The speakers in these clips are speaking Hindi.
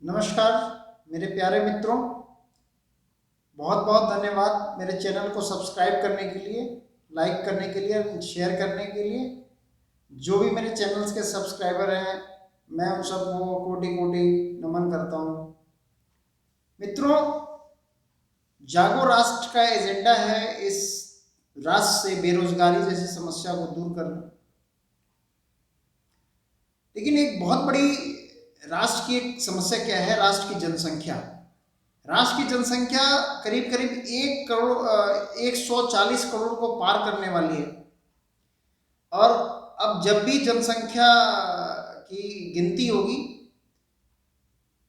नमस्कार मेरे प्यारे मित्रों, बहुत बहुत धन्यवाद मेरे चैनल को सब्सक्राइब करने के लिए, लाइक करने के लिए, शेयर करने के लिए। जो भी मेरे चैनल्स के सब्सक्राइबर हैं, मैं उन सबको कोटि कोटि नमन करता हूँ। मित्रों, जागो राष्ट्र का एजेंडा है इस राष्ट्र से बेरोजगारी जैसी समस्या को दूर करना। लेकिन एक बहुत बड़ी राष्ट्र की एक समस्या क्या है? राष्ट्र की जनसंख्या। राष्ट्र की जनसंख्या करीब करीब 140 करोड़ को पार करने वाली है। और अब जब भी जनसंख्या की गिनती होगी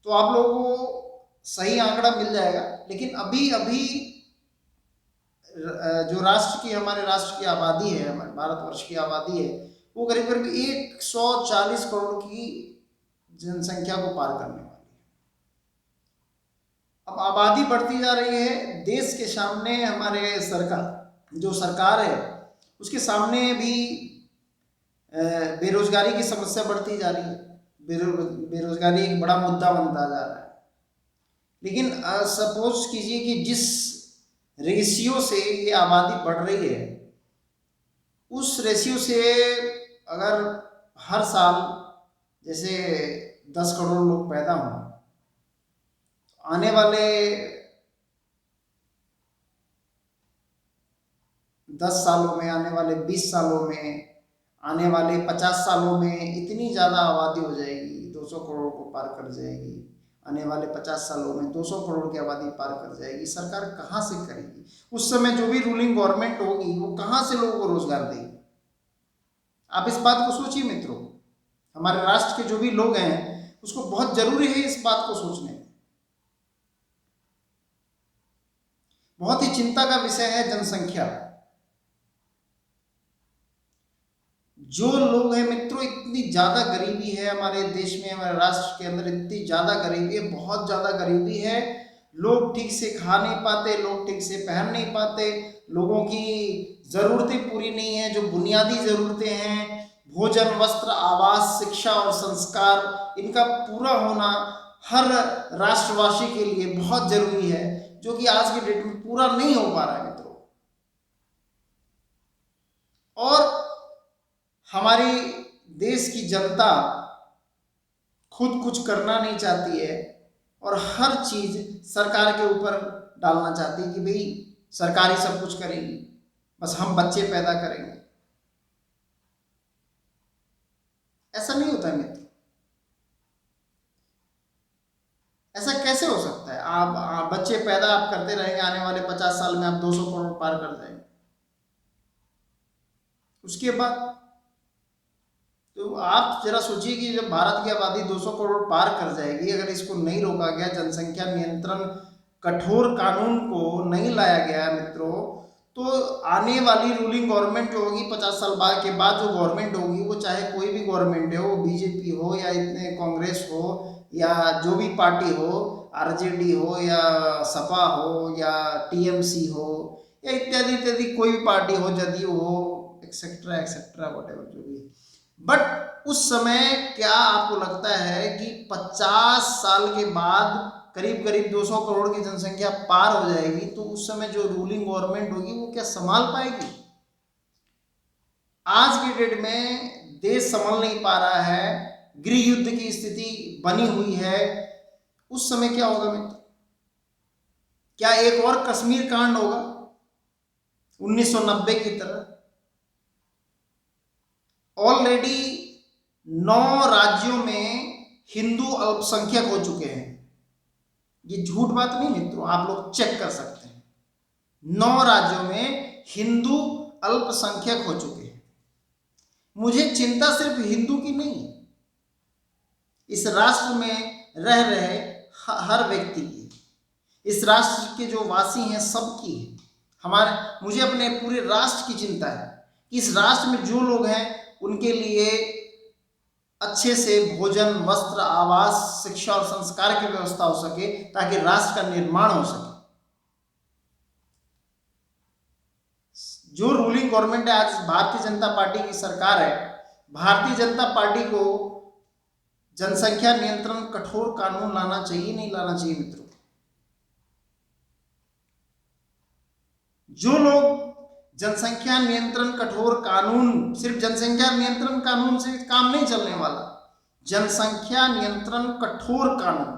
तो आप लोगों को सही आंकड़ा मिल जाएगा। लेकिन अभी अभी जो हमारे राष्ट्र की आबादी है, हमारे भारतवर्ष की आबादी है, वो करीब करीब 140 करोड़ की जनसंख्या को पार करने वाली है। अब आबादी बढ़ती जा रही है, देश के सामने हमारे सरकार है उसके सामने भी बेरोजगारी की समस्या बढ़ती जा रही है। बेरोजगारी एक बड़ा मुद्दा बनता जा रहा है। लेकिन सपोज कीजिए कि जिस रेशियो से ये आबादी बढ़ रही है, उस रेशियो से अगर हर साल जैसे 10 करोड़ लोग पैदा हों, आने वाले 10 सालों में, आने वाले 20 सालों में, आने वाले 50 सालों में इतनी ज़्यादा आबादी हो जाएगी, 200 करोड़ को पार कर जाएगी। आने वाले 50 सालों में 200 करोड़ की आबादी पार कर जाएगी। सरकार कहाँ से करेगी? उस समय जो भी रूलिंग गवर्नमेंट होगी वो कहाँ से लोगों को रोजगार देगी? आप इस बात को सोचिए मित्रों। हमारे राष्ट्र के जो भी लोग हैं उसको बहुत जरूरी है इस बात को सोचने। बहुत ही चिंता का विषय है जनसंख्या। जो लोग हैं मित्रों, इतनी ज्यादा गरीबी है हमारे देश में, हमारे राष्ट्र के अंदर इतनी ज्यादा गरीबी है, बहुत ज्यादा गरीबी है। लोग ठीक से खा नहीं पाते, लोग ठीक से पहन नहीं पाते, लोगों की जरूरतें पूरी नहीं है। जो बुनियादी जरूरतें हैं, भोजन, वस्त्र, आवास, शिक्षा और संस्कार, इनका पूरा होना हर राष्ट्रवासी के लिए बहुत जरूरी है, जो कि आज की डेट में पूरा नहीं हो पा रहा है मित्रों। और हमारी देश की जनता खुद कुछ करना नहीं चाहती है और हर चीज सरकार के ऊपर डालना चाहती है कि भाई सरकार ही सब कुछ करेगी, बस हम बच्चे पैदा करेंगे। ऐसा नहीं होता है मित्र। ऐसा कैसे हो सकता है? आप बच्चे पैदा आप करते रहेंगे, आने वाले 50 साल में आप 200 करोड़ पार कर जाएंगे। उसके बाद तो आप जरा सोचिए कि जब भारत की आबादी 200 करोड़ पार कर जाएगी, अगर इसको नहीं रोका गया, जनसंख्या नियंत्रण कठोर कानून को नहीं लाया गया मित्रों, तो आने वाली रूलिंग गवर्नमेंट जो होगी 50 साल बाद के बाद जो गवर्नमेंट होगी, वो चाहे कोई भी गवर्नमेंट हो, बीजेपी हो या इतने कांग्रेस हो या जो भी पार्टी हो, आरजेडी हो या सपा हो या टीएमसी हो या इत्यादि इत्यादि, कोई भी पार्टी हो, जदयू हो, एक्सेट्रा एक्सेट्रा, वटेवर जो भी। बट उस समय क्या आपको लगता है कि 50 साल के बाद करीब करीब 200 करोड़ की जनसंख्या पार हो जाएगी, तो उस समय जो रूलिंग गवर्नमेंट होगी वो क्या संभाल पाएगी? आज की डेट में देश संभल नहीं पा रहा है, गृह युद्ध की स्थिति बनी हुई है। उस समय क्या होगा मित्र? क्या एक और कश्मीर कांड होगा 1990 की तरह? ऑलरेडी 9 राज्यों में हिंदू अल्पसंख्यक हो चुके हैं। ये झूठ बात नहीं मित्रों, आप लोग चेक कर सकते हैं। 9 राज्यों में हिंदू अल्पसंख्यक हो चुके हैं। मुझे चिंता सिर्फ हिंदू की नहीं, इस राष्ट्र में रह रहे हर व्यक्ति की, इस राष्ट्र के जो वासी हैं सबकी है। मुझे अपने पूरे राष्ट्र की चिंता है कि इस राष्ट्र में जो लोग हैं उनके लिए अच्छे से भोजन, वस्त्र, आवास, शिक्षा और संस्कार की व्यवस्था हो सके, ताकि राष्ट्र का निर्माण हो सके। जो रूलिंग गवर्नमेंट है, आज भारतीय जनता पार्टी की सरकार है, भारतीय जनता पार्टी को जनसंख्या नियंत्रण कठोर कानून लाना चाहिए, नहीं लाना चाहिए मित्रों? जो लोग जनसंख्या नियंत्रण कठोर कानून, सिर्फ जनसंख्या नियंत्रण कानून से काम नहीं चलने वाला, जनसंख्या नियंत्रण कठोर कानून,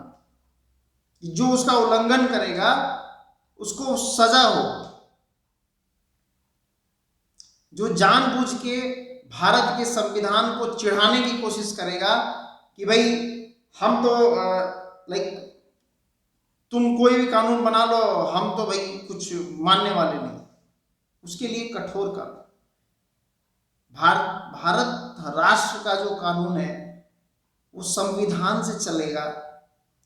जो उसका उल्लंघन करेगा उसको सजा हो। जो जानबूझ के भारत के संविधान को चिढ़ाने की कोशिश करेगा कि भाई हम तो लाइक तुम कोई भी कानून बना लो, हम तो भाई कुछ मानने वाले नहीं, उसके लिए कठोर कानून। भारत राष्ट्र का जो कानून है वो संविधान से चलेगा,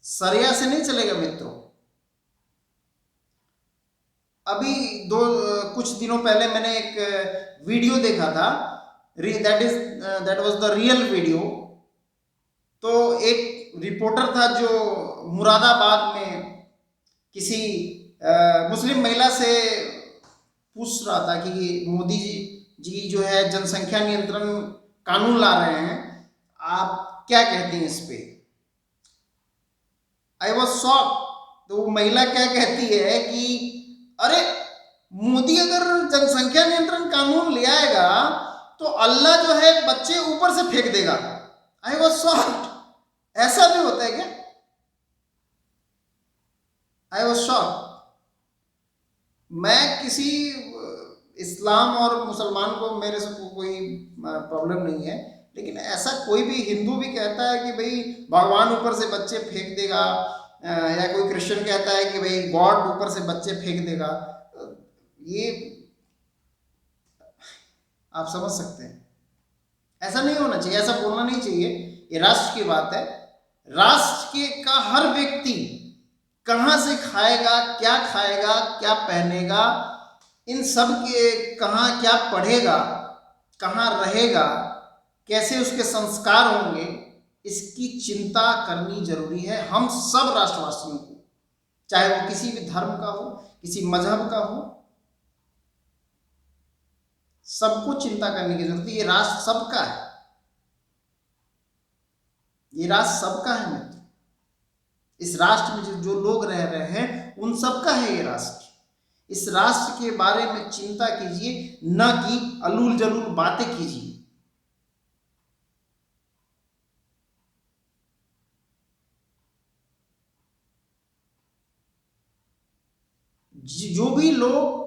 सरिया से नहीं चलेगा मित्रों। अभी कुछ दिनों पहले मैंने एक वीडियो देखा था, that was the real video. तो एक रिपोर्टर था जो मुरादाबाद में किसी मुस्लिम महिला से पूछ रहा था कि मोदी जी जो है जनसंख्या नियंत्रण कानून ला रहे हैं, आप क्या कहते हैं इस पे? I was shock. तो वो महिला क्या कहती है कि अरे मोदी अगर जनसंख्या नियंत्रण कानून ले आएगा तो अल्लाह जो है बच्चे ऊपर से फेंक देगा। I was shocked. ऐसा भी होता है क्या? I was shocked. मैं किसी इस्लाम और मुसलमान को, मेरे से कोई प्रॉब्लम नहीं है, लेकिन ऐसा कोई भी हिंदू भी कहता है कि भाई भगवान ऊपर से बच्चे फेंक देगा, या कोई क्रिश्चियन कहता है कि भाई गॉड ऊपर से बच्चे फेंक देगा, ये आप समझ सकते हैं। ऐसा नहीं होना चाहिए, ऐसा बोलना नहीं चाहिए। ये राष्ट्र की बात है। राष्ट्र के का हर व्यक्ति कहाँ से खाएगा, क्या पहनेगा, इन सब के कहाँ क्या पढ़ेगा, कहाँ रहेगा, कैसे उसके संस्कार होंगे, इसकी चिंता करनी जरूरी है हम सब राष्ट्रवासियों को, चाहे वो किसी भी धर्म का हो, किसी मजहब का हो, सबको चिंता करने की जरूरत है। ये राष्ट्र सबका है, ये राष्ट्र सबका है मित्र। इस राष्ट्र में जो लोग रह रहे हैं उन सबका है ये राष्ट्र। इस राष्ट्र के बारे में चिंता कीजिए, न कि अलूल जलूल बातें कीजिए। जो भी लोग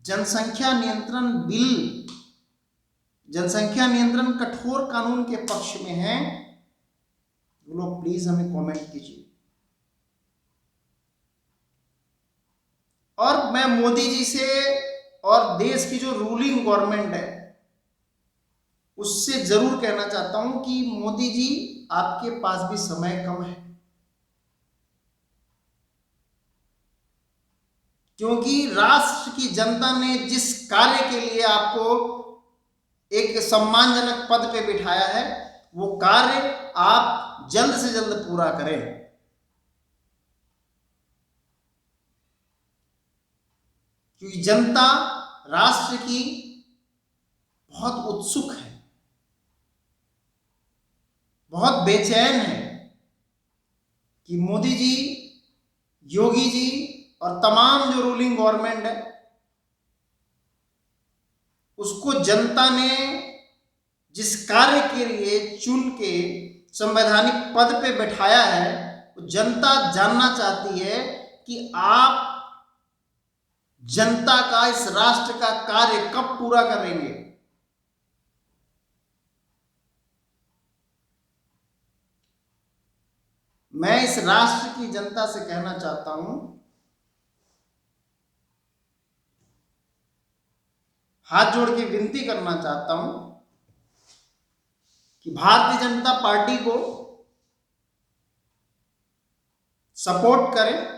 जनसंख्या नियंत्रण बिल, जनसंख्या नियंत्रण कठोर कानून के पक्ष में हैं, वो लोग प्लीज हमें कमेंट कीजिए। और मैं मोदी जी से और देश की जो रूलिंग गवर्नमेंट है उससे जरूर कहना चाहता हूं कि मोदी जी आपके पास भी समय कम है, क्योंकि राष्ट्र की जनता ने जिस कार्य के लिए आपको एक सम्मानजनक पद पे बिठाया है वो कार्य आप जल्द से जल्द पूरा करें। क्योंकि जनता राष्ट्र की बहुत उत्सुक है, बहुत बेचैन है कि मोदी जी, योगी जी और तमाम जो रूलिंग गवर्नमेंट है उसको जनता ने जिस कार्य के लिए चुन के संवैधानिक पद पे बैठाया है, वो जनता जानना चाहती है कि आप जनता का, इस राष्ट्र का कार्य कब पूरा करेंगे। मैं इस राष्ट्र की जनता से कहना चाहता हूं, हाथ जोड़ के विनती करना चाहता हूं कि भारतीय जनता पार्टी को सपोर्ट करें।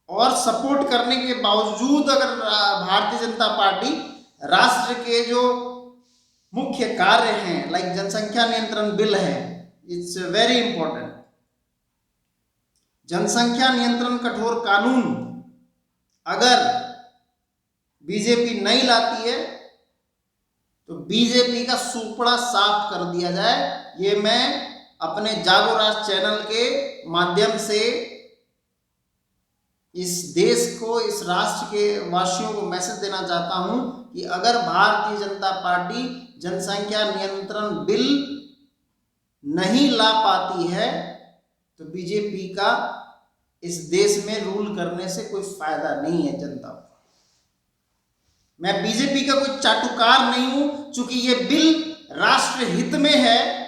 और सपोर्ट करने के बावजूद अगर भारतीय जनता पार्टी राष्ट्र के जो मुख्य कार्य हैं, लाइक जनसंख्या नियंत्रण बिल है, इट्स वेरी इंपॉर्टेंट। जनसंख्या नियंत्रण कठोर कानून अगर बीजेपी नहीं लाती है तो बीजेपी का सुपड़ा साफ कर दिया जाए। ये मैं अपने जागो राष्ट्र चैनल के माध्यम से इस देश को, इस राष्ट्र के वासियों को मैसेज देना चाहता हूं कि अगर भारतीय जनता पार्टी जनसंख्या नियंत्रण बिल नहीं ला पाती है तो बीजेपी का इस देश में रूल करने से कोई फायदा नहीं है जनता को। मैं बीजेपी का कोई चाटुकार नहीं हूं, चूंकि ये बिल राष्ट्र हित में है,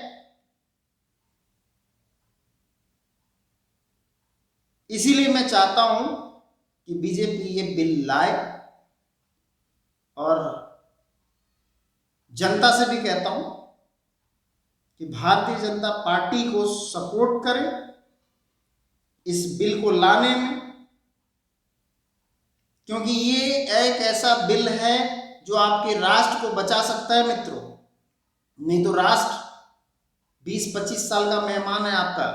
इसीलिए मैं चाहता हूं कि बीजेपी ये बिल लाए। और जनता से भी कहता हूं कि भारतीय जनता पार्टी को सपोर्ट करें इस बिल को लाने में, क्योंकि ये एक ऐसा बिल है जो आपके राष्ट्र को बचा सकता है मित्रों। नहीं तो राष्ट्र 20-25 साल का मेहमान है आपका,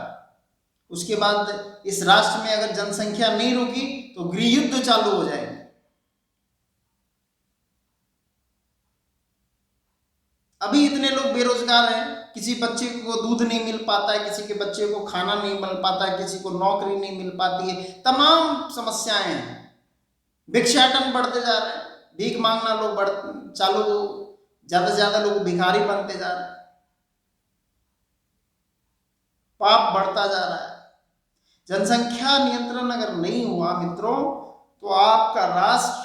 उसके बाद इस राष्ट्र में अगर जनसंख्या नहीं रुकी तो गृह युद्ध चालू हो जाएंगे। अभी इतने लोग बेरोजगार हैं, किसी बच्चे को दूध नहीं मिल पाता है, किसी के बच्चे को खाना नहीं मिल पाता है, किसी को नौकरी नहीं मिल पाती है, तमाम समस्याएं हैं। भिक्षाटन बढ़ते जा रहे हैं, भीख मांगना लोग ज्यादा से ज्यादा लोग भिखारी बनते जा रहे हैं, पाप बढ़ता जा रहा है। जनसंख्या नियंत्रण अगर नहीं हुआ मित्रों तो आपका राष्ट्र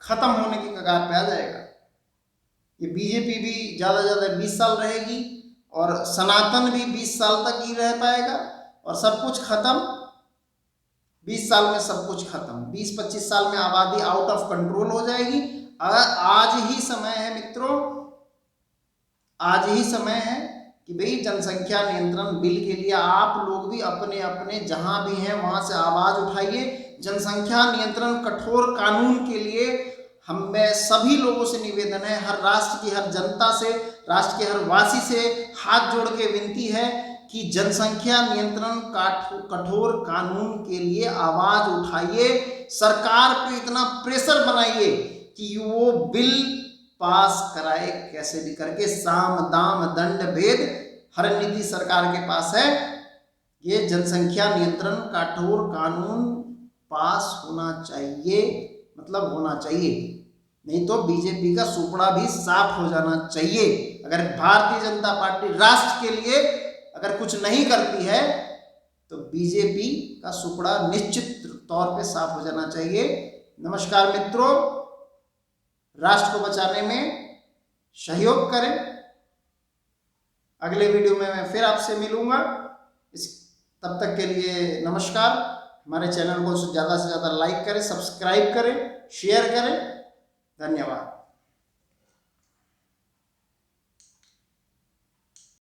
खत्म होने की कगार पे आ जाएगा। ये बीजेपी भी ज्यादा से ज्यादा 20 साल रहेगी और सनातन भी 20 साल तक ही रह पाएगा और सब कुछ खत्म। 20 साल में सब कुछ खत्म, 20-25 साल में आबादी आउट ऑफ कंट्रोल हो जाएगी। आज ही समय है मित्रों, आज ही समय है कि भाई जनसंख्या नियंत्रण बिल के लिए आप लोग भी अपने अपने जहां भी हैं वहां से आवाज उठाइए। जनसंख्या नियंत्रण कठोर कानून के लिए हमें सभी लोगों से निवेदन है, हर राष्ट्र की हर जनता से, राष्ट्र के हर वासी से हाथ जोड़ के विनती है कि जनसंख्या नियंत्रण कठोर कानून के लिए आवाज उठाइए। सरकार पे इतना प्रेशर बनाइए कि वो बिल पास कराए कैसे भी करके। साम दाम दंड भेद हर नीति सरकार के पास है। ये जनसंख्या नियंत्रण कठोर कानून पास होना चाहिए, मतलब होना चाहिए, नहीं तो बीजेपी का सुपड़ा भी साफ हो जाना चाहिए। अगर भारतीय जनता पार्टी राष्ट्र के लिए अगर कुछ नहीं करती है तो बीजेपी का सुपड़ा निश्चित तौर पे साफ हो जाना चाहिए। नमस्कार मित्रों, राष्ट्र को बचाने में सहयोग करें। अगले वीडियो में मैं फिर आपसे मिलूंगा। तब तक के लिए नमस्कार। हमारे चैनल को ज़्यादा से ज़्यादा लाइक करें, सब्सक्राइब करें, शेयर करें। धन्यवाद।